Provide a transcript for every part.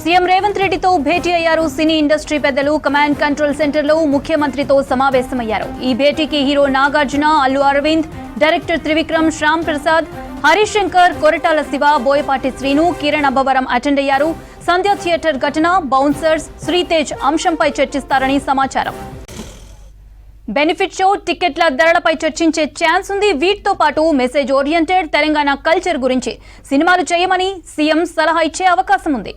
CM Revanth రెడ్డితో భేటీ అయ్యారు సినీ ఇండస్ట్రీ పెద్దలు. కమాండ్ కంట్రోల్ సెంటర్లో ముఖ్యమంత్రితో సమావేశమయ్యారు. ఈ భేటీకి hero Nagarjuna, Allu Aravind, director Trivikram, Shyam Prasad, Harish Shankar, Koratala Siva, Boyapati Srinu, Kiran Abbavaram attend అయ్యారు. సంధ్య థియేటర్ ఘటన, బౌన్సర్స్, శ్రీతేజ్ అంశంపై చర్చిస్తారని సమాచారం. బెనిఫిట్ షో, టికెట్ల ధరలపై చర్చించే ఛాన్స్ ఉంది. వీటితో పాటు మెసేజ్ ఓరియంటెడ్ తెలంగాణ కల్చర్ గురించి సినిమాలు చేయమని సీఎం సలహా ఇచ్చే అవకాశం ఉంది.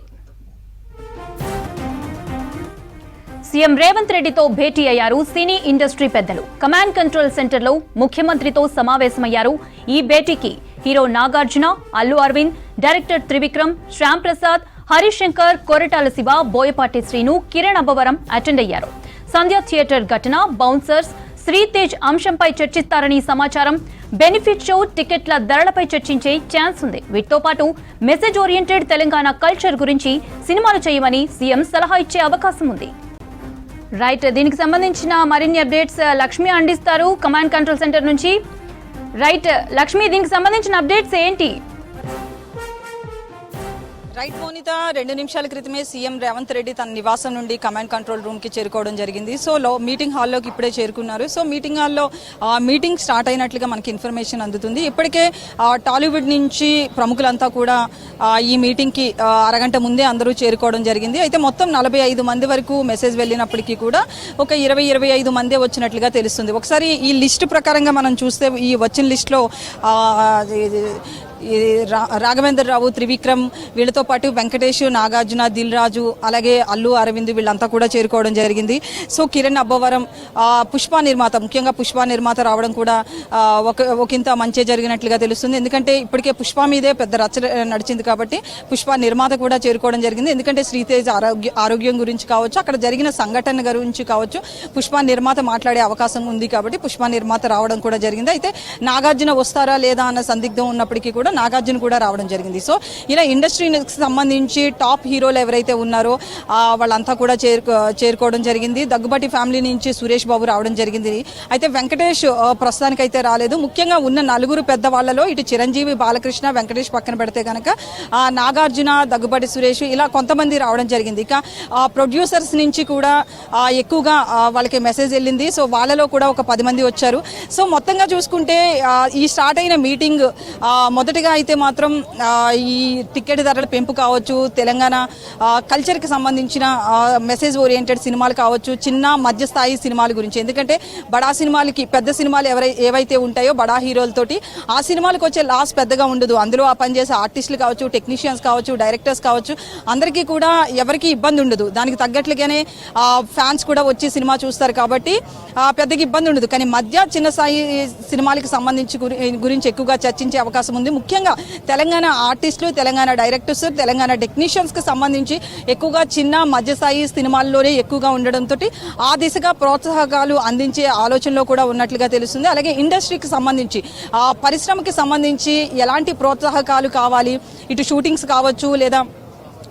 సీఎం రేవంత్ రెడ్డితో భేటీ అయ్యారు సినీ ఇండస్ట్రీ పెద్దలు. కమాండ్ కంట్రోల్ సెంటర్లో ముఖ్యమంత్రితో సమావేశమయ్యారు. ఈ భేటీకి hero Nagarjuna, Allu Aravind, director Trivikram, Shyam Prasad, Harish Shankar, Koratala Siva, Boyapati Srinu, Kiran Abbavaram attend అయ్యారు. సంధ్య థియేటర్ ఘటన, బౌన్సర్స్, శ్రీతేజ్ అంశంపై చర్చిస్తారని సమాచారం. బెనిఫిట్ షో, టికెట్ల ధరలపై చర్చించే ఛాన్స్ ఉంది. వీటితో పాటు మెసేజ్ ఓరియంటెడ్ తెలంగాణ కల్చర్ గురించి సినిమాలు చేయమని సీఎం సలహా ఇచ్చే అవకాశం ఉంది. రైట్, దీనికి సంబంధించిన మరిన్ని అప్డేట్స్ లక్ష్మి అందిస్తారు కమాండ్ కంట్రోల్ సెంటర్ నుంచి. రైట్ లక్ష్మి, దీనికి సంబంధించిన అప్డేట్స్ ఏంటి? రైట్ మోనిత, 2 నిమిషాల క్రితమే సీఎం రేవంత్ రెడ్డి తన నివాసం నుండి కమాండ్ కంట్రోల్ రూమ్ కి చేరుకోవడం జరిగింది. సో మీటింగ్ హాల్లోకి ఇప్పుడే చేరుకున్నారు. సో మీటింగ్ హాల్లో మీటింగ్ స్టార్ట్ అయినట్లుగా మనకి ఇన్ఫర్మేషన్ అందుతుంది. ఇప్పటికే టాలీవుడ్ నుంచి ప్రముఖులంతా కూడా ఈ మీటింగ్ కి అరగంట ముందే అందరూ చేరుకోవడం జరిగింది. అయితే మొత్తం 45 మంది వరకు మెసేజ్ వెళ్ళినప్పటికీ కూడా ఒక 20-25 మందే వచ్చినట్లుగా తెలుస్తుంది. ఒకసారి ఈ లిస్ట్ ప్రకారంగా మనం చూస్తే ఈ వచ్చిన లిస్టులో రాఘవేందర్ రావు, త్రివిక్రమ్, వీళ్ళతో పాటు వెంకటేష్, నాగార్జున, దిల్ రాజు, అలాగే అల్లు అరవింద్ వీళ్ళంతా కూడా చేరుకోవడం జరిగింది. సో కిరణ్ అబ్బవరం, పుష్ప నిర్మాత, ముఖ్యంగా పుష్ప నిర్మాత రావడం కూడా ఒకంత మంచి జరిగినట్లుగా తెలుస్తుంది. ఎందుకంటే ఇప్పటికే పుష్ప మీదే పెద్ద రచ్చ నడిచింది కాబట్టి పుష్ప నిర్మాత కూడా చేరుకోవడం జరిగింది. ఎందుకంటే శ్రీతేజ్ ఆరోగ్యం గురించి కావచ్చు, అక్కడ జరిగిన సంఘటన గురించి కావచ్చు, పుష్ప నిర్మాత మాట్లాడే అవకాశం ఉంది కాబట్టి పుష్ప నిర్మాత రావడం కూడా జరిగింది. అయితే నాగార్జున వస్తారా లేదా అన్న సందిగ్ధం ఉన్నప్పటికీ కూడా నాగార్జున కూడా రావడం జరిగింది. సో ఇలా ఇండస్ట్రీకి సంబంధించి టాప్ హీరోలు ఎవరైతే ఉన్నారో వాళ్ళంతా కూడా చేరుకోవడం జరిగింది. దగ్గుబాటి ఫ్యామిలీ నుంచి సురేష్ బాబు రావడం జరిగింది. అయితే వెంకటేష్ ప్రస్తుతానికి అయితే రాలేదు. ముఖ్యంగా ఉన్న 4 పెద్దవాళ్లలో ఇటు చిరంజీవి, బాలకృష్ణ, వెంకటేష్ పక్కన పెడితే కనుక నాగార్జున, దగ్గుబాటి సురేష్ ఇలా కొంతమంది రావడం జరిగింది. ఇక ప్రొడ్యూసర్స్ నుంచి కూడా ఎక్కువగా వాళ్ళకి మెసేజ్ వెళ్ళింది. సో వాళ్ళలో కూడా ఒక 10 మంది వచ్చారు. సో మొత్తంగా చూసుకుంటే ఈ స్టార్ట్ అయిన మీటింగ్ మొదటిగా అయితే మాత్రం ఈ టికెట్ ధరల పెంపు కావచ్చు, తెలంగాణ కల్చర్కి సంబంధించిన మెసేజ్ ఓరియంటెడ్ సినిమాలు కావచ్చు, చిన్న మధ్య స్థాయి సినిమాల గురించి. ఎందుకంటే బడా సినిమాలకి, పెద్ద సినిమాలు ఏవైతే ఉంటాయో బడా హీరోలతోటి ఆ సినిమాలకు వచ్చే లాస్ పెద్దగా ఉండదు. అందులో ఆ పనిచేసే ఆర్టిస్టులు కావచ్చు, టెక్నీషియన్స్ కావచ్చు, డైరెక్టర్స్ కావచ్చు, అందరికీ కూడా ఎవరికి ఇబ్బంది ఉండదు. దానికి తగ్గట్లుగానే ఫ్యాన్స్ కూడా వచ్చి సినిమా చూస్తారు కాబట్టి పెద్దగా ఇబ్బంది ఉండదు. కానీ మధ్య చిన్న స్థాయి సినిమాలకి సంబంధించి గురించి ఎక్కువగా చర్చించే అవకాశం ఉంది. ముఖ్యంగా తెలంగాణ ఆర్టిస్టులు, తెలంగాణ డైరెక్టర్స్, తెలంగాణ టెక్నీషియన్స్ కి సంబంధించి ఎక్కువగా చిన్న మధ్య స్థాయి సినిమాల్లోనే ఎక్కువగా ఉండడంతో ఆ దిశగా ప్రోత్సాహకాలు అందించే ఆలోచనలో కూడా ఉన్నట్లుగా తెలుస్తుంది. అలాగే ఇండస్ట్రీకి సంబంధించి, పరిశ్రమకి సంబంధించి ఎలాంటి ప్రోత్సాహకాలు కావాలి, ఇటు షూటింగ్స్ కావచ్చు లేదా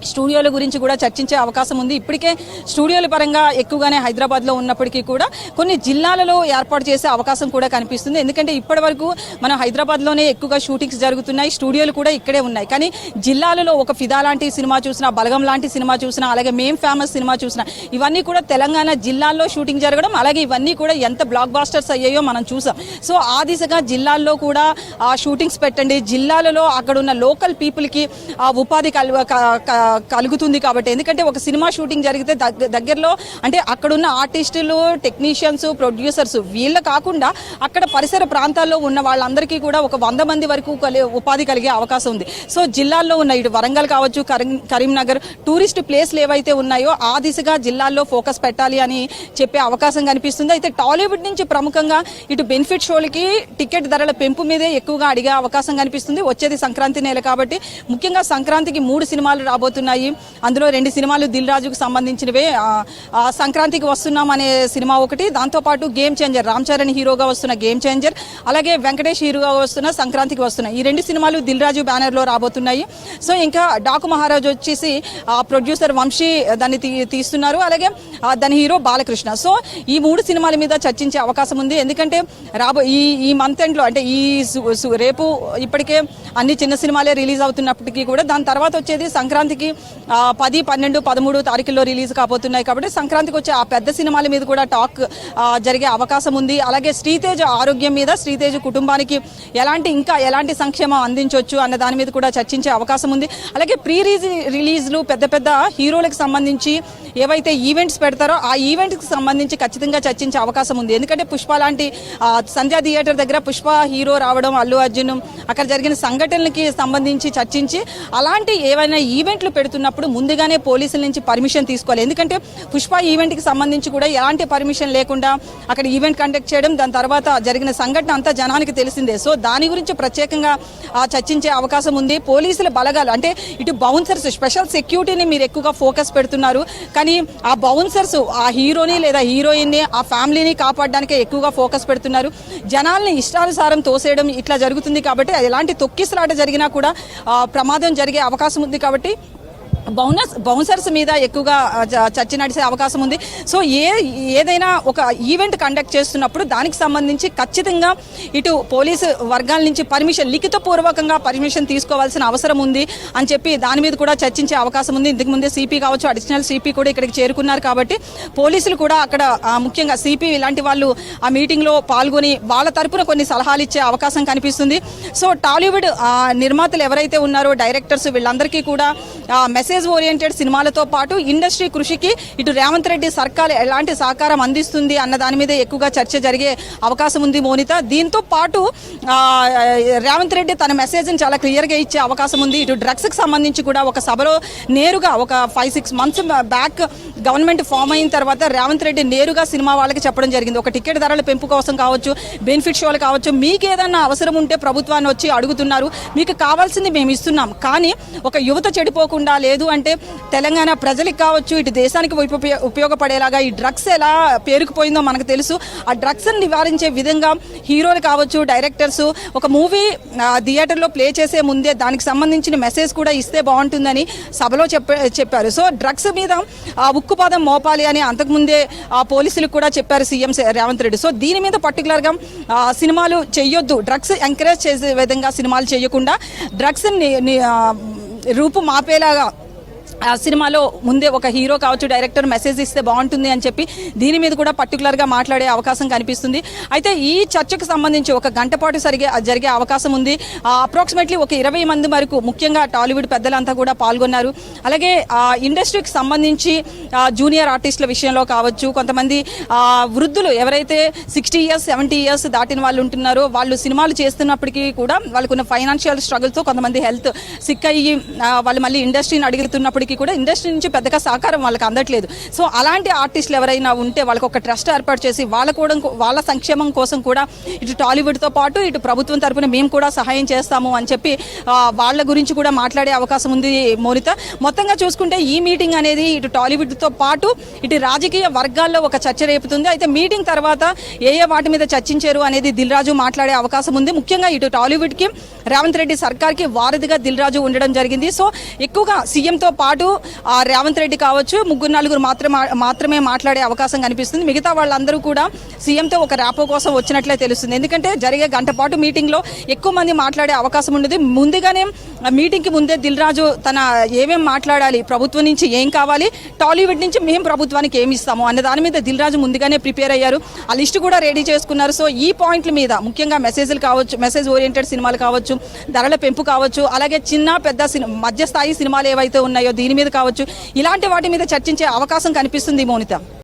స్టూడియోల గురించి కూడా చర్చించే అవకాశం ఉంది. ఇప్పటికే స్టూడియోల పరంగా ఎక్కువగానే హైదరాబాద్లో ఉన్నప్పటికీ కూడా కొన్ని జిల్లాలలో ఏర్పాటు చేసే అవకాశం కూడా కనిపిస్తుంది. ఎందుకంటే ఇప్పటి వరకు మన హైదరాబాద్లోనే ఎక్కువగా షూటింగ్స్ జరుగుతున్నాయి, స్టూడియోలు కూడా ఇక్కడే ఉన్నాయి. కానీ జిల్లాలలో ఒక ఫిదా లాంటి సినిమా చూసినా, బలగం లాంటి సినిమా చూసినా, అలాగే మేం ఫేమస్ సినిమా చూసినా, ఇవన్నీ కూడా తెలంగాణ జిల్లాల్లో షూటింగ్ జరగడం, అలాగే ఇవన్నీ కూడా ఎంత బ్లాక్ బాస్టర్స్ అయ్యాయో మనం చూసాం. సో ఆ దిశగా జిల్లాల్లో కూడా షూటింగ్స్ పెట్టండి, జిల్లాలలో అక్కడ ఉన్న లోకల్ పీపుల్కి ఉపాధి కలుగుతుంది కాబట్టి. ఎందుకంటే ఒక సినిమా షూటింగ్ జరిగితే దగ్గరలో అంటే అక్కడున్న ఆర్టిస్టులు, టెక్నీషియన్స్, ప్రొడ్యూసర్స్ వీళ్ళ కాకుండా అక్కడ పరిసర ప్రాంతాల్లో ఉన్న వాళ్ళందరికీ కూడా ఒక 100 మంది వరకు ఉపాధి కలిగే అవకాశం ఉంది. సో జిల్లాల్లో ఉన్న ఇటు వరంగల్ కావచ్చు, కరీంనగర్ టూరిస్ట్ ప్లేస్లు ఏవైతే ఉన్నాయో ఆ దిశగా జిల్లాల్లో ఫోకస్ పెట్టాలి అని చెప్పే అవకాశం కనిపిస్తుంది. అయితే టాలీవుడ్ నుంచి ప్రముఖంగా ఇటు బెనిఫిట్ షోలకి టికెట్ ధరల పెంపు మీదే ఎక్కువగా అడిగే అవకాశం కనిపిస్తుంది. వచ్చేది సంక్రాంతి నెల కాబట్టి ముఖ్యంగా సంక్రాంతికి 3 సినిమాలు రాబోతున్నాయి. అందులో 2 సినిమాలు దిల్ రాజుకు సంబంధించినవే. సంక్రాంతికి వస్తున్నాం అనే సినిమా ఒకటి, దాంతోపాటు గేమ్ చేంజర్, రామ్ చరణ్ హీరోగా వస్తున్న గేమ్ చేంజర్, అలాగే వెంకటేష్ హీరోగా వస్తున్న సంక్రాంతికి వస్తున్నాయి. ఈ 2 సినిమాలు దిల్ రాజు బ్యానర్లో రాబోతున్నాయి. సో ఇంకా డాకు మహారాజ్ వచ్చేసి ప్రొడ్యూసర్ వంశీ దాన్ని తీస్తున్నారు, అలాగే దాని హీరో బాలకృష్ణ. సో ఈ 3 సినిమాల మీద చర్చించే అవకాశం ఉంది. ఎందుకంటే ఈ మంత్ ఎండ్లో అంటే రేపు ఇప్పటికే అన్ని చిన్న సినిమాలే రిలీజ్ అవుతున్నప్పటికీ కూడా దాని తర్వాత వచ్చేది సంక్రాంతికి సంక్రాంతికి 10, 12, 13 తారీఖుల్లో రిలీజ్ కాబోతున్నాయి కాబట్టి సంక్రాంతికి వచ్చే ఆ పెద్ద సినిమాల మీద కూడా టాక్ జరిగే అవకాశం ఉంది. అలాగే శ్రీతేజ్ ఆరోగ్యం మీద, శ్రీతేజ్ కుటుంబానికి ఎలాంటి సంక్షేమం అందించవచ్చు అన్న దాని మీద కూడా చర్చించే అవకాశం ఉంది. అలాగే ప్రీ రిలీజ్లు పెద్ద పెద్ద హీరోలకు సంబంధించి ఏవైతే ఈవెంట్స్ పెడతారో ఆ ఈవెంట్కి సంబంధించి ఖచ్చితంగా చర్చించే అవకాశం ఉంది. ఎందుకంటే పుష్ప లాంటి సంధ్యా థియేటర్ దగ్గర పుష్ప హీరో రావడం, అల్లు అర్జున్ అక్కడ జరిగిన సంఘటనలకి సంబంధించి చర్చించి అలాంటి ఏవైనా ఈవెంట్లు పెడుతున్నప్పుడు ముందుగానే పోలీసుల నుంచి పర్మిషన్ తీసుకోవాలి. ఎందుకంటే పుష్ప ఈవెంట్కి సంబంధించి కూడా ఎలాంటి పర్మిషన్ లేకుండా అక్కడ ఈవెంట్ కండక్ట్ చేయడం, దాని తర్వాత జరిగిన సంఘటన అంతా జనానికి తెలిసిందే. సో దాని గురించి ప్రత్యేకంగా చర్చించే అవకాశం ఉంది. పోలీసుల బలగాలు అంటే ఇటు బౌన్సర్స్, స్పెషల్ సెక్యూరిటీని మీరు ఎక్కువగా ఫోకస్ పెడుతున్నారు, కానీ ఆ బౌన్సర్స్ ఆ హీరోని లేదా హీరోయిన్ని, ఆ ఫ్యామిలీని కాపాడడానికే ఎక్కువగా ఫోకస్ పెడుతున్నారు. జనాల్ని ఇష్టానుసారం తోసేయడం ఇట్లా జరుగుతుంది కాబట్టి ఎలాంటి తొక్కిసలాట జరిగినా కూడా ప్రమాదం జరిగే అవకాశం ఉంది. కాబట్టి బౌన్సర్స్ మీద ఎక్కువగా చర్చ నడిచే అవకాశం ఉంది. సో ఏదైనా ఒక ఈవెంట్ కండక్ట్ చేస్తున్నప్పుడు దానికి సంబంధించి ఖచ్చితంగా ఇటు పోలీసు వర్గాల నుంచి పర్మిషన్, లిఖితపూర్వకంగా పర్మిషన్ తీసుకోవాల్సిన అవసరం ఉంది అని చెప్పి దాని మీద కూడా చర్చించే అవకాశం ఉంది. ఇంతకుముందే సిపి కావచ్చు, అడిషనల్ సిపి కూడా ఇక్కడికి చేరుకున్నారు కాబట్టి పోలీసులు కూడా అక్కడ ముఖ్యంగా సిపి ఇలాంటి వాళ్ళు ఆ మీటింగ్లో పాల్గొని వాళ్ళ తరపున కొన్ని సలహాలు ఇచ్చే అవకాశం కనిపిస్తుంది. సో టాలీవుడ్ నిర్మాతలు ఎవరైతే ఉన్నారో, డైరెక్టర్స్, వీళ్ళందరికీ కూడా మెసేజ్ ఓరియంటెడ్ సినిమాలతో పాటు ఇండస్ట్రీ కృషికి ఇటు రేవంత్ రెడ్డి సర్కార్ ఎలాంటి సహకారం అందిస్తుంది అన్న దాని మీద ఎక్కువగా చర్చ జరిగే అవకాశం ఉంది మోనిత. దీంతో పాటు రేవంత్ రెడ్డి తన మెసేజ్ని చాలా క్లియర్గా ఇచ్చే అవకాశం ఉంది. ఇటు డ్రగ్స్కి సంబంధించి కూడా ఒక సభలో నేరుగా ఒక 5-6 months బ్యాక్ గవర్నమెంట్ ఫామ్ అయిన తర్వాత రేవంత్ రెడ్డి నేరుగా సినిమా వాళ్ళకి చెప్పడం జరిగింది. ఒక టికెట్ ధరల పెంపు కోసం కావచ్చు, బెనిఫిట్ షోలు కావచ్చు, మీకు ఏదన్నా అవసరం ఉంటే ప్రభుత్వాన్ని వచ్చి అడుగుతున్నారు, మీకు కావాల్సింది మేము ఇస్తున్నాం, కానీ ఒక యువత చెడిపోకుండా లేదు అంటే తెలంగాణ ప్రజలకు కావచ్చు, ఇటు దేశానికి ఉపయోగపడేలాగా ఈ డ్రగ్స్ ఎలా పేరుకుపోయిందో మనకు తెలుసు. ఆ డ్రగ్స్ని నివారించే విధంగా హీరోలు కావచ్చు, డైరెక్టర్స్ ఒక మూవీ థియేటర్లో ప్లే చేసే ముందే దానికి సంబంధించిన మెసేజ్ కూడా ఇస్తే బాగుంటుందని సభలో చెప్పారు. సో డ్రగ్స్ మీద ఉక్కుపాదం మోపాలి అని అంతకుముందే పోలీసులకు కూడా చెప్పారు సీఎం రేవంత్ రెడ్డి. సో దీని మీద పర్టికులర్గా సినిమాలు చేయొద్దు, డ్రగ్స్ ఎంకరేజ్ చేసే విధంగా సినిమాలు చేయకుండా డ్రగ్స్ రూపు మాపేలాగా ఆ సినిమాలో ముందే ఒక హీరో కావచ్చు, డైరెక్టర్ మెసేజ్ ఇస్తే బాగుంటుంది అని చెప్పి దీని మీద కూడా పర్టికులర్గా మాట్లాడే అవకాశం కనిపిస్తుంది. అయితే ఈ చర్చకు సంబంధించి ఒక గంట పాటు జరిగే అవకాశం ఉంది. అప్రాక్సిమేట్లీ ఒక 20 మంది వరకు ముఖ్యంగా టాలీవుడ్ పెద్దలంతా కూడా పాల్గొన్నారు. అలాగే ఇండస్ట్రీకి సంబంధించి జూనియర్ ఆర్టిస్టుల విషయంలో కావచ్చు, కొంతమంది వృద్ధులు ఎవరైతే 60 years 70 years దాటిన వాళ్ళు ఉంటున్నారో వాళ్ళు సినిమాలు చేస్తున్నప్పటికీ కూడా వాళ్ళకున్న ఫైనాన్షియల్ స్ట్రగుల్తో కొంతమంది హెల్త్ సిక్ అయ్యి వాళ్ళు మళ్ళీ ఇండస్ట్రీని అడుగుతున్నప్పటికీ కూడా ఇండస్ట్రీ నుంచి పెద్దగా సహకారం వాళ్ళకి అందట్లేదు. సో అలాంటి ఆర్టిస్టులు ఎవరైనా ఉంటే వాళ్ళకి ఒక ట్రస్ట్ ఏర్పాటు చేసి వాళ్ళ సంక్షేమం కోసం కూడా ఇటు టాలీవుడ్తో పాటు ఇటు ప్రభుత్వం తరపున మేము కూడా సహాయం చేస్తాము అని చెప్పి వాళ్ళ గురించి కూడా మాట్లాడే అవకాశం ఉంది మోనిత. మొత్తంగా చూసుకుంటే ఈ మీటింగ్ అనేది ఇటు టాలీవుడ్తో పాటు ఇటు రాజకీయ వర్గాల్లో ఒక చర్చ రేపుతుంది. అయితే మీటింగ్ తర్వాత ఏ వాటి మీద చర్చించారు అనేది దిల్ రాజు మాట్లాడే అవకాశం ఉంది. ముఖ్యంగా ఇటు టాలీవుడ్కి రేవంత్ రెడ్డి సర్కార్కి వారధిగా దిల్ రాజు ఉండడం జరిగింది. సో ఎక్కువగా సీఎంతో పాటు రేవంత్ రెడ్డి కావచ్చు 3-4 మాత్రమే మాట్లాడే అవకాశం కనిపిస్తుంది. మిగతా వాళ్ళందరూ కూడా సీఎంతో ఒక ర్యాపో కోసం వచ్చినట్లే తెలుస్తుంది. ఎందుకంటే జరిగే గంట పాటు మీటింగ్లో ఎక్కువ మంది మాట్లాడే అవకాశం ఉండదు. ముందుగానే మీటింగ్కి ముందే దిల్ రాజు తన ఏమేం మాట్లాడాలి, ప్రభుత్వం నుంచి ఏం కావాలి, టాలీవుడ్ నుంచి మేము ప్రభుత్వానికి ఏమి ఇస్తాము అన్న దాని మీద దిల్ రాజు ముందుగానే ప్రిపేర్ అయ్యారు. ఆ లిస్టు కూడా రెడీ చేసుకున్నారు. సో ఈ పాయింట్ల మీద ముఖ్యంగా మెసేజ్లు కావచ్చు, మెసేజ్ ఓరియంటెడ్ సినిమాలు కావచ్చు, ధరల పెంపు కావచ్చు, అలాగే చిన్న పెద్ద మధ్యస్థాయి సినిమాలు ఏవైతే ఉన్నాయో దీని మీద కావచ్చు, ఇలాంటి వాటి మీద చర్చించే అవకాశం కనిపిస్తుంది మోనిత.